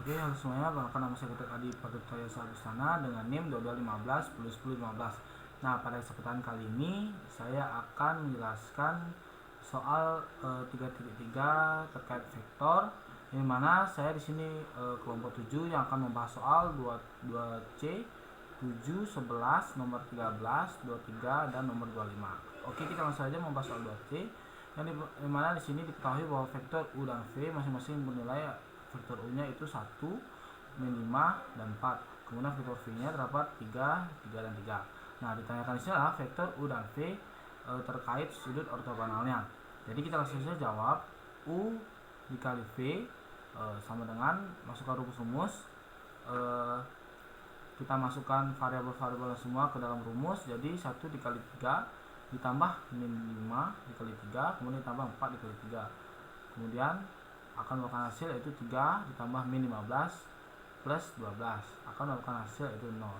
Oke, halo semuanya, perkenalkan nama saya Gatot Adi Pradiptaya Sabustana dengan NIM 2215 101015. Nah, pada kesempatan kali ini saya akan menjelaskan soal 3.3 terkait vektor, yang mana saya di sini kelompok 7 yang akan membahas soal 22C, 7, 11, nomor 13, 23 dan nomor 25. Oke, kita langsung saja membahas soal 2C yang dimana di sini diketahui bahwa vektor U dan V masing-masing bernilai vektor U-nya itu 1, min 5, dan 4. Kemudian vektor V-nya terdapat 3, 3, dan 3. Nah, ditanyakan di sini adalah vektor U dan V terkait sudut ortogonalnya. Jadi kita langsung saja jawab. U dikali V sama dengan, masukkan rumus, kita masukkan variabel-variabel semua ke dalam rumus. Jadi 1 dikali 3 ditambah min 5 dikali 3, kemudian ditambah 4 dikali 3. Kemudian akan melakukan hasil yaitu 3 ditambah min 15 plus 12 akan melakukan hasil yaitu 0.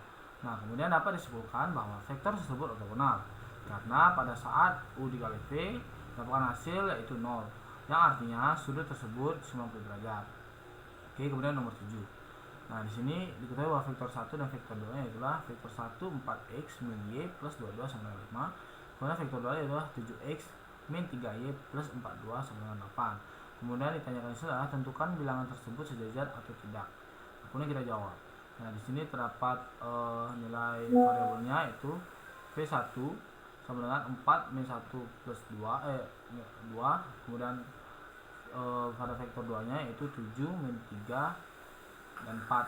Nah, kemudian dapat disimpulkan bahwa vektor tersebut ortogonal karena pada saat U dikali V mendapatkan hasil yaitu 0, yang artinya sudut tersebut 90 derajat. Oke, kemudian nomor 7. Nah, di sini diketahui bahwa vektor 1 dan vektor 2 nya adalah vektor 1 4x min y plus 22 sama dengan 5. Kemudian vektor 2 adalah 7x min 3y plus 42 sama dengan 8. Kemudian ditanyakan adalah tentukan bilangan tersebut sejajar atau tidak. Kemudian kita jawab. Nah, di sini terdapat nilai variabelnya yaitu V1 sama dengan 4 min 1 plus 2. Kemudian pada vektor 2 nya yaitu 7 min 3 dan 4.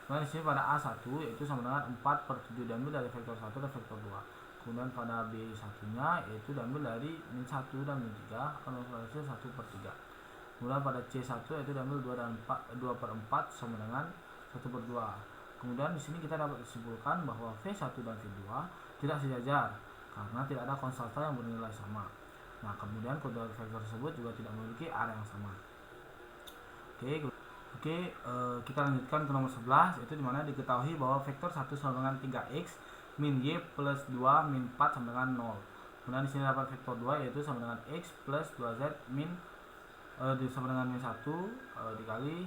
Kemudian di sini pada A1 yaitu sama dengan 4 per 7 diambil dari vektor 1 dan vektor 2. Kemudian pada B1 nya yaitu diambil dari min 1 dan min 3 akan hasil 1 per 3. Kemudian pada C1 yaitu diambil 2 per 4 sama dengan 1 per 2. Kemudian di sini kita dapat disimpulkan bahwa V1 dan V2 tidak sejajar karena tidak ada konstanta yang bernilai sama. Nah, kemudian kedua vektor tersebut juga tidak memiliki area yang sama. Oke, kita lanjutkan ke nomor 11, yaitu dimana diketahui bahwa vektor 1 sama dengan 3x min y plus 2 min 4 sama dengan 0. Kemudian di sini dapat vektor 2 yaitu sama dengan x plus 2z min sama dengan min 1 dikali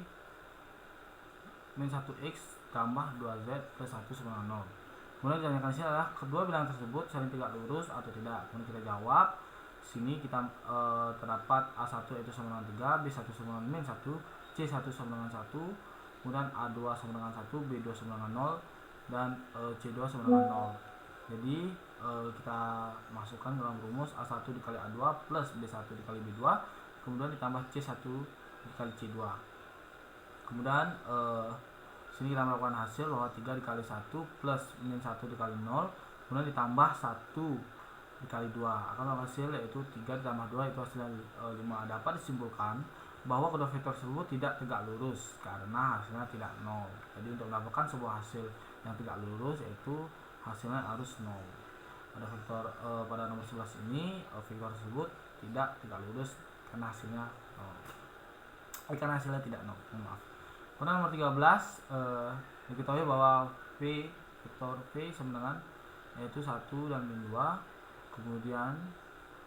min 1x tambah 2z plus 1 sama dengan 0. Kemudian ditanyakan sini adalah kedua bilangan tersebut saling tegak lurus atau tidak. Kemudian kita jawab. Sini kita terdapat A1 yaitu sama dengan 3, B1 sama dengan min 1, C1 sama dengan 1, kemudian A2 sama dengan 1, B2 sama dengan 0, dan C2 sama dengan 0. Jadi kita masukkan dalam rumus A1 dikali A2 plus B1 dikali B2, kemudian ditambah C1 dikali C2. Kemudian sini kita melakukan hasil bahwa 3 dikali 1 plus min 1 dikali 0, kemudian ditambah 1 dikali 2 akan menghasil yaitu 3 ditambah 2 itu hasilnya 5. Dapat disimpulkan bahwa kedua vektor tersebut tidak tegak lurus karena hasilnya tidak 0. Jadi untuk mendapatkan sebuah hasil yang tegak lurus yaitu hasilnya harus 0. Pada vektor pada nomor 11 ini vektor tersebut tidak tegak lurus karena hasilnya 0. Karena hasilnya tidak 0. Maaf. Pada nomor 13 diketahui bahwa vektor V sama dengan yaitu 1 dan min 2. Kemudian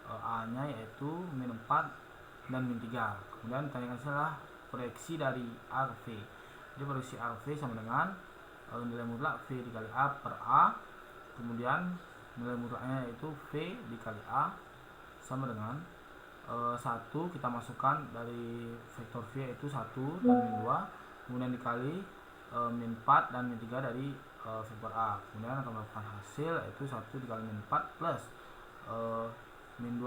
A nya yaitu min 4 dan min 3. Kemudian ditanyakan adalah proyeksi dari A ke V. Jadi proyeksi A ke V sama dengan nilai mutlak V dikali A per A. Kemudian nilai mutlaknya yaitu V dikali A sama dengan 1 kita masukkan dari vektor V yaitu 1 dan min 2. Kemudian dikali min 4 dan min 3 dari vektor A. Kemudian akan melakukan hasil yaitu 1 dikali min 4 plus min 2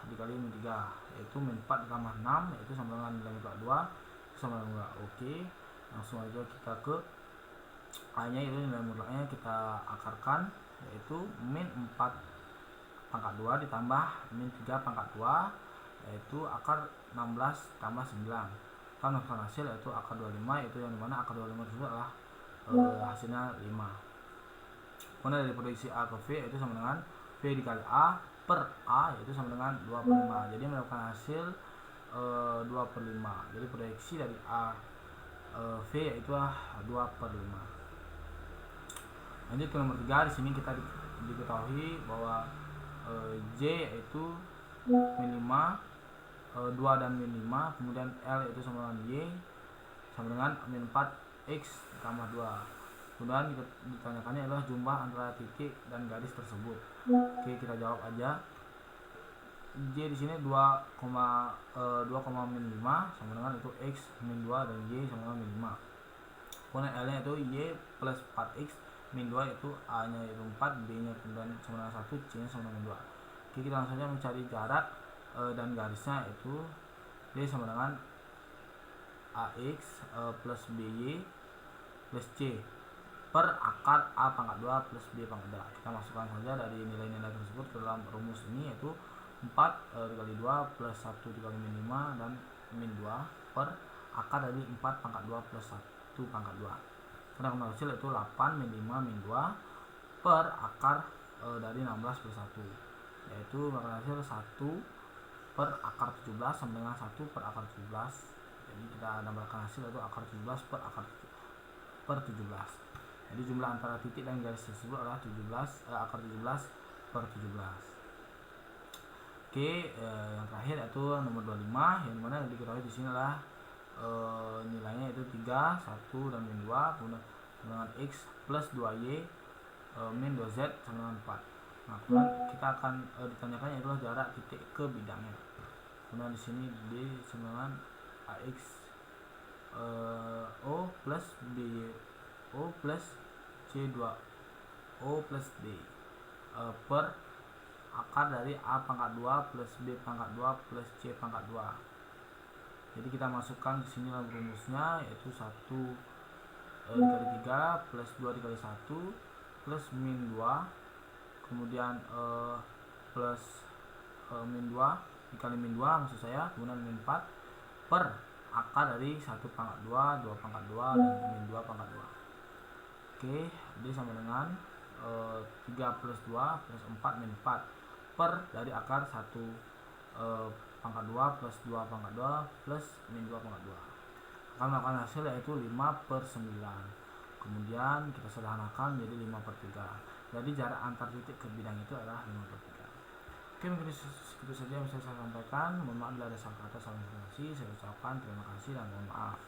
dikali min 3 yaitu min 4 ditambah 6 yaitu sama dengan nilai mutlak 2 sama dengan 2. Oke, langsung aja kita ke A nya, itu nilai mutlaknya kita akarkan yaitu min 4 pangkat 2 ditambah min 3 pangkat 2 yaitu akar 16 tambah 9 akan melakukan hasil yaitu akar 25, yaitu yang dimana akar 25 tersebut adalah hasilnya 5. Kemudian dari proyeksi A ke V yaitu sama dengan V dikali A per A yaitu sama dengan 2 per 5. Jadi melakukan hasil 2 per 5. Jadi proyeksi dari A V yaitu 2 per 5. Lanjut ke nomor 3. Di sini kita diketahui bahwa J yaitu min 5, 2 dan min 5, kemudian L yaitu sama dengan Y, sama dengan min 4x tambah 2. Kemudian ditanyakannya adalah jumlah antara titik dan garis tersebut. Oke, kita jawab aja. Y di sini 2, min 5 sama dengan itu x min 2 dan y sama dengan min 5. Kemudian L nya itu y plus 4x min 2 itu A nya itu 4, B nya kemudian sama dengan 1, C nya sama dengan 2. Oke, kita langsung saja mencari jarak dan garisnya itu D sama dengan AX plus BY plus C per akar A pangkat 2 plus B pangkat 2. Kita masukkan saja dari nilai-nilai tersebut ke dalam rumus ini, yaitu 4 dikali 2 plus 1 dikali min 5 dan min 2 per akar dari 4 pangkat 2 plus 1 pangkat 2. Karena hasil itu 8 min 5 min 2 per akar dari 16 plus 1, yaitu bakal hasil 1 per akar 17 sama dengan 1 per akar 17. Jadi kita nambahkan hasil itu akar 17 per akar per 17. Jadi jumlah antara titik dan garis tersebut adalah akar 17 per 17. Oke, yang terakhir yaitu nomor 25, yang mana diketahui di sini adalah nilainya itu 3, 1 dan min 2, kemudian dengan x plus 2y min 2z sama dengan 4. Nah, kemudian kita akan ditanyakan yaitu jarak titik ke bidangnya. Kemudian di sini D sama dengan ax o plus b o plus c2 o plus d per akar dari A pangkat 2 plus B pangkat 2 plus C pangkat 2. Jadi kita masukkan di sini dalam rumusnya, yaitu 1 dikali 3 plus 2 dikali 1 plus min 2, kemudian plus min 2 dikali min 2 maksud saya, kemudian min 4 per akar dari 1 pangkat 2, 2 pangkat 2 dan min 2 pangkat 2. Oke, D sama dengan 3 plus 2 plus 4 min 4 per dari akar 1 pangkat 2 plus 2 pangkat 2 plus min 2 pangkat 2. Akan melakukan hasil yaitu 5 per 9. Kemudian kita sederhanakan menjadi 5 per 3. Jadi jarak antar titik ke bidang itu adalah 5 per 3. Oke, mungkin itu saja yang bisa saya sampaikan. Mohon maaf bila ada salah kata, salah informasi. Saya ucapkan terima kasih dan mohon maaf.